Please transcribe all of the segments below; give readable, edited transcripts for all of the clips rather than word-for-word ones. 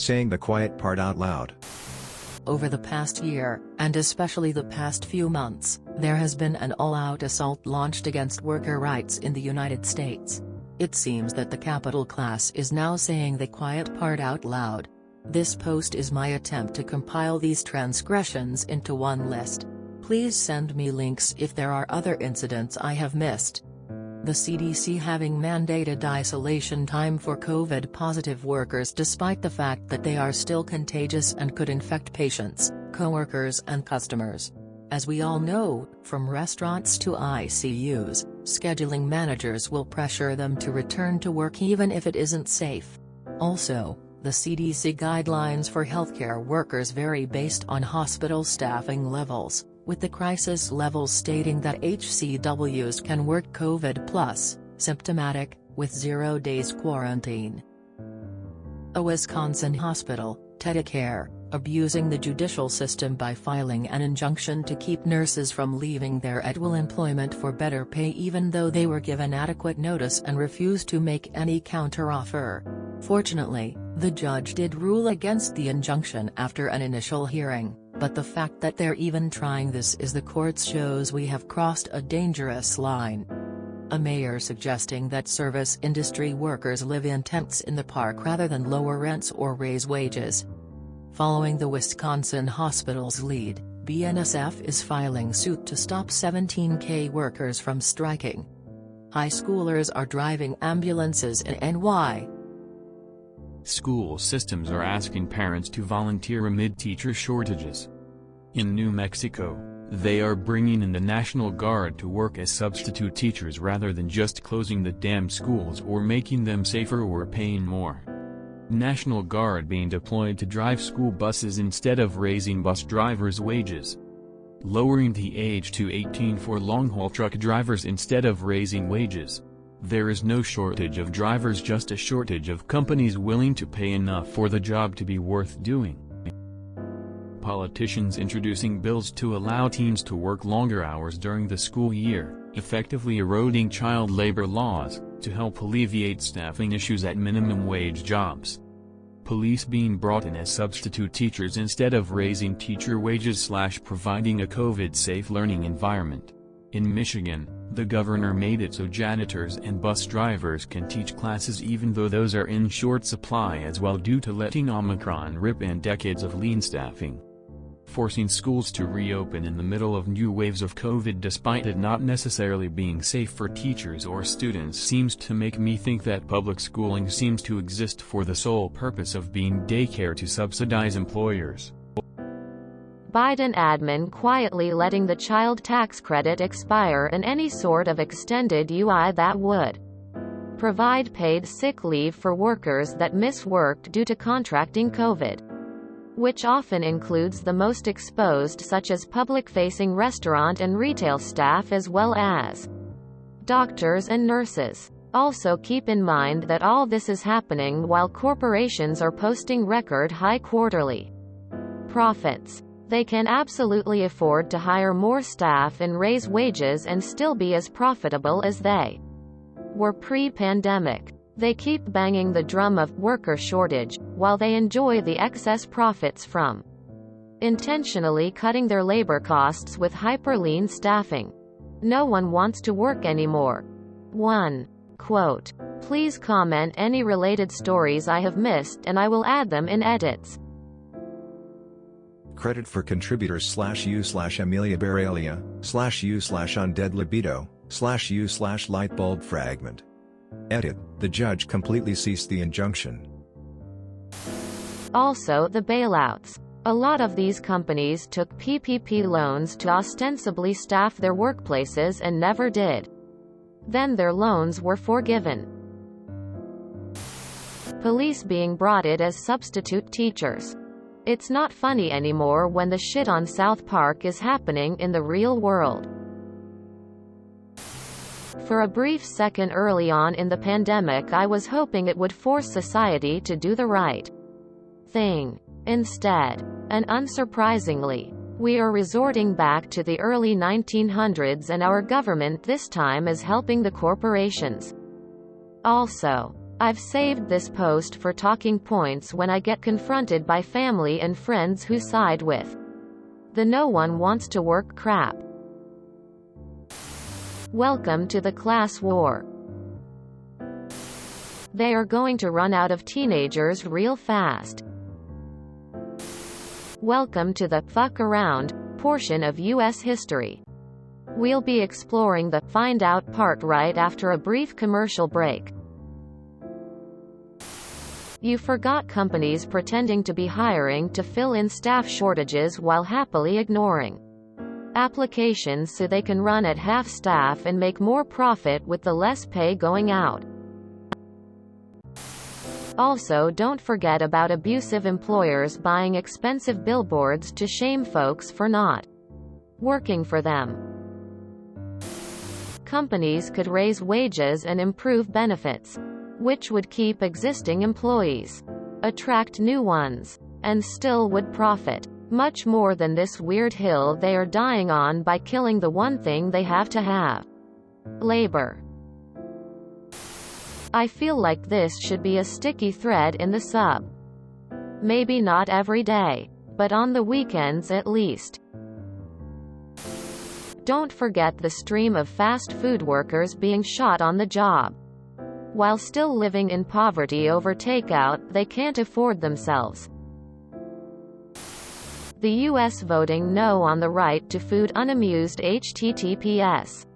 saying the quiet part out loud. Over the past year, and especially the past few months, there has been an all-out assault launched against worker rights in the United States. It seems that the capital class is now saying the quiet part out loud. This post is my attempt to compile these transgressions into one list. Please send me links if there are other incidents I have missed. The CDC having mandated isolation time for COVID-positive workers despite the fact that they are still contagious and could infect patients, coworkers and customers. As we all know, from restaurants to ICUs, scheduling managers will pressure them to return to work even if it isn't safe. Also, the CDC guidelines for healthcare workers vary based on hospital staffing levels, with the crisis levels stating that HCWs can work COVID+ symptomatic, with 0 days quarantine. A Wisconsin hospital, Tedicare, abusing the judicial system by filing an injunction to keep nurses from leaving their at-will employment for better pay even though they were given adequate notice and refused to make any counteroffer. Fortunately, the judge did rule against the injunction after an initial hearing, but the fact that they're even trying this is the courts shows we have crossed a dangerous line. A mayor suggesting that service industry workers live in tents in the park rather than lower rents or raise wages. Following the Wisconsin hospital's lead, BNSF is filing suit to stop 17K workers from striking. High schoolers are driving ambulances in NY. School systems are asking parents to volunteer amid teacher shortages. In New Mexico, they are bringing in the National Guard to work as substitute teachers rather than just closing the damn schools or making them safer or paying more. National Guard being deployed to drive school buses instead of raising bus drivers' wages. Lowering the age to 18 for long-haul truck drivers instead of raising wages. There is no shortage of drivers, just a shortage of companies willing to pay enough for the job to be worth doing. Politicians introducing bills to allow teens to work longer hours during the school year, effectively eroding child labor laws, to help alleviate staffing issues at minimum wage jobs. Police being brought in as substitute teachers instead of raising teacher wages / providing a COVID-safe learning environment. In Michigan, the governor made it so janitors and bus drivers can teach classes even though those are in short supply as well due to letting Omicron rip and decades of lean staffing. Forcing schools to reopen in the middle of new waves of COVID despite it not necessarily being safe for teachers or students seems to make me think that public schooling seems to exist for the sole purpose of being daycare to subsidize employers. Biden admin quietly letting the child tax credit expire and any sort of extended UI that would provide paid sick leave for workers that miss work due to contracting COVID, which often includes the most exposed such as public-facing restaurant and retail staff as well as doctors and nurses. Also keep in mind that all this is happening while corporations are posting record-high quarterly profits. They can absolutely afford to hire more staff and raise wages and still be as profitable as they were pre-pandemic. They keep banging the drum of worker shortage, while they enjoy the excess profits from intentionally cutting their labor costs with hyper-lean staffing. No one wants to work anymore. 1. Quote. Please comment any related stories I have missed and I will add them in edits. Credit for contributors /u/Amelia Baralia, /u/Undead Libido, /u/Lightbulb Fragment. Edit, the judge completely ceased the injunction. Also the bailouts. A lot of these companies took PPP loans to ostensibly staff their workplaces and never did. Then their loans were forgiven. Police being brought in as substitute teachers. It's not funny anymore when the shit on South Park is happening in the real world. For a brief second early on in the pandemic I was hoping it would force society to do the right thing. Instead, and unsurprisingly, we are resorting back to the early 1900s and our government this time is helping the corporations. Also, I've saved this post for talking points when I get confronted by family and friends who side with the no one wants to work crap. Welcome to the class war. They are going to run out of teenagers real fast. Welcome to the fuck around portion of U.S. history. We'll be exploring the find out part right after a brief commercial break. You forgot companies pretending to be hiring to fill in staff shortages while happily ignoring applications so they can run at half staff and make more profit with the less pay going out. Also, don't forget about abusive employers buying expensive billboards to shame folks for not working for them. Companies could raise wages and improve benefits, which would keep existing employees, attract new ones, and still would profit much more than this weird hill they are dying on by killing the one thing they have to have: labor. I feel like this should be a sticky thread in the sub. Maybe not every day, but on the weekends at least. Don't forget the stream of fast food workers being shot on the job. While still living in poverty over takeout they can't afford themselves. The U.S. voting no on the right to food unamused. https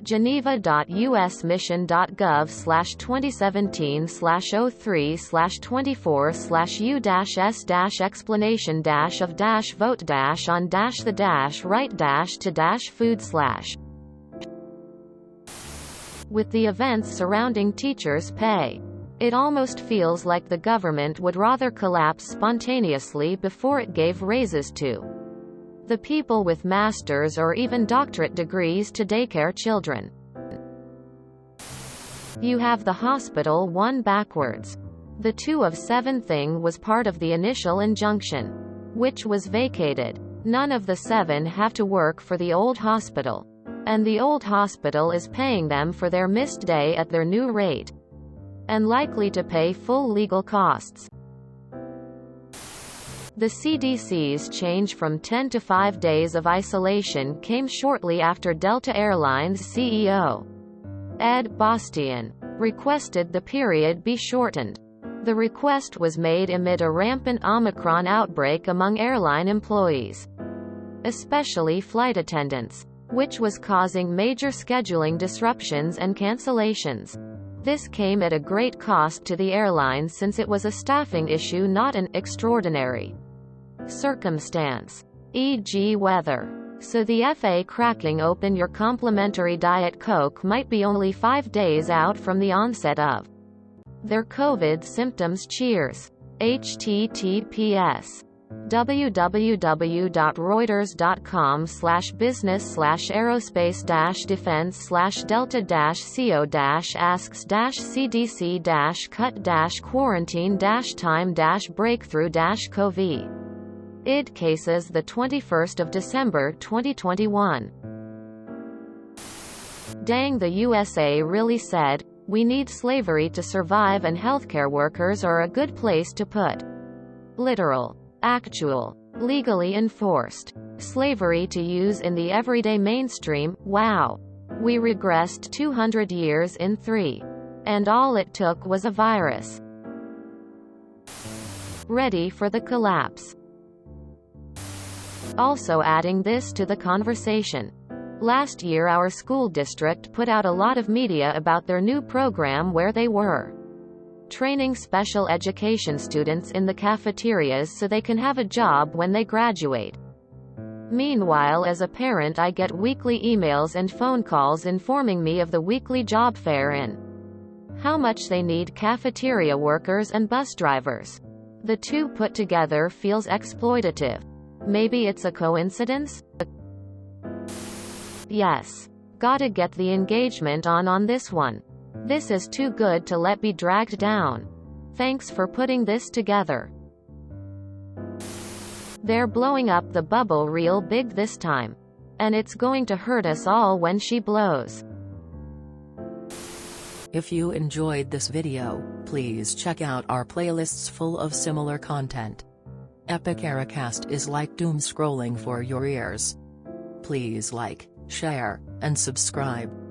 geneva.us mission.gov/2017/03/u-s--o3/20-for/u-s-the-right-to-food/ With the events surrounding teachers' pay, it almost feels like the government would rather collapse spontaneously before it gave raises to the people with master's or even doctorate degrees to daycare children. You have the hospital one backwards. The 2 of 7 thing was part of the initial injunction, which was vacated. None of the 7 have to work for the old hospital, and the old hospital is paying them for their missed day at their new rate, and likely to pay full legal costs. The CDC's change from 10 to 5 days of isolation came shortly after Delta Airlines CEO Ed Bastian requested the period be shortened. The request was made amid a rampant Omicron outbreak among airline employees, especially flight attendants, which was causing major scheduling disruptions and cancellations. This came at a great cost to the airline since it was a staffing issue, not an extraordinary circumstance, e.g. weather. So the FA cracking open your complimentary Diet Coke might be only 5 days out from the onset of their COVID symptoms. Cheers. https www.reuters.com/business/aerospace-defense/delta-co-asks-cdc-cut-quarantine-time-breakthrough-covid. ID cases the 21st of December 2021. Dang, the USA really said, "We need slavery to survive and healthcare workers are a good place to put literal, actual, legally enforced slavery to use in the everyday mainstream." Wow. We regressed 200 years in 3. And all it took was a virus. Ready for the collapse. Also adding this to the conversation. Last year our school district put out a lot of media about their new program where they were training special education students in the cafeterias so they can have a job when they graduate. Meanwhile, as a parent, I get weekly emails and phone calls informing me of the weekly job fair and how much they need cafeteria workers and bus drivers. The two put together feels exploitative. Maybe it's a coincidence? Yes. Gotta get the engagement on this one. This is too good to let be dragged down. Thanks for putting this together. They're blowing up the bubble real big this time. And it's going to hurt us all when she blows. If you enjoyed this video, please check out our playlists full of similar content. Epic Ericast is like doom scrolling for your ears. Please like, share, and subscribe.